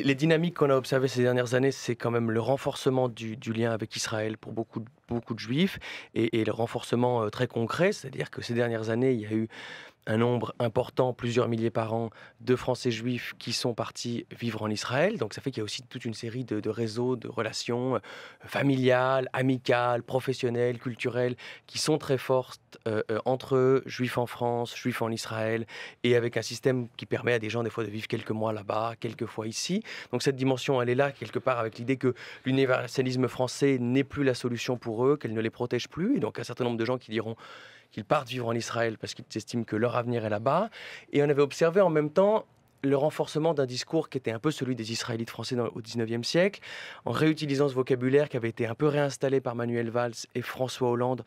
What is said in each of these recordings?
Les dynamiques qu'on a observées ces dernières années, c'est quand même le renforcement du lien avec Israël pour beaucoup de juifs et le renforcement très concret, c'est-à-dire que ces dernières années, il y a eu un nombre important, plusieurs milliers par an, de Français juifs qui sont partis vivre en Israël. Donc ça fait qu'il y a aussi toute une série de réseaux, de relations familiales, amicales, professionnelles, culturelles, qui sont très fortes entre juifs en France, juifs en Israël, et avec un système qui permet à des gens des fois de vivre quelques mois là-bas, quelques fois ici. Donc cette dimension, elle est là quelque part avec l'idée que l'universalisme français n'est plus la solution pour eux, qu'elle ne les protège plus. Et donc un certain nombre de gens qui diront qu'ils partent vivre en Israël parce qu'ils estiment que leur avenir est là-bas. Et on avait observé en même temps le renforcement d'un discours qui était un peu celui des Israélites français au XIXe siècle, en réutilisant ce vocabulaire qui avait été un peu réinstallé par Manuel Valls et François Hollande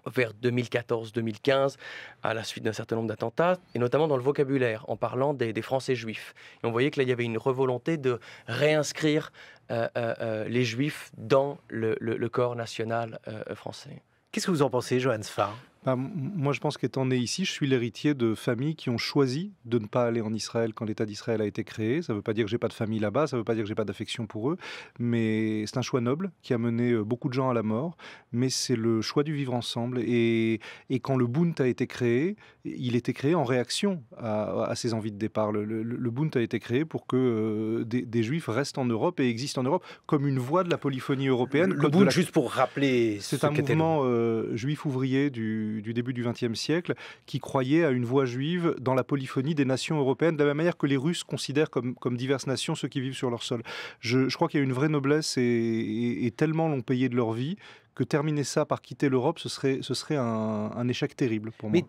vers 2014-2015, à la suite d'un certain nombre d'attentats, et notamment dans le vocabulaire, en parlant des Français juifs. Et on voyait que là, il y avait une revolonté de réinscrire les Juifs dans le corps national français. Qu'est-ce que vous en pensez, Johann Sfar? Moi, je pense qu'étant né ici, je suis l'héritier de familles qui ont choisi de ne pas aller en Israël quand l'État d'Israël a été créé. Ça ne veut pas dire que j'ai pas de famille là-bas, ça ne veut pas dire que j'ai pas d'affection pour eux, mais c'est un choix noble qui a mené beaucoup de gens à la mort, mais c'est le choix du vivre ensemble. Et quand le Bund a été créé, il était créé en réaction à ces envies de départ. Le Bund a été créé pour que des Juifs restent en Europe et existent en Europe comme une voie de la polyphonie européenne. Le Bund, juste pour rappeler, c'est un mouvement juif ouvrier du début du XXe siècle qui croyait à une voie juive dans la polyphonie des nations européennes, de la même manière que les Russes considèrent comme diverses nations ceux qui vivent sur leur sol. Je crois qu'il y a une vraie noblesse et tellement l'ont payé de leur vie que terminer ça par quitter l'Europe, ce serait un échec terrible pour moi.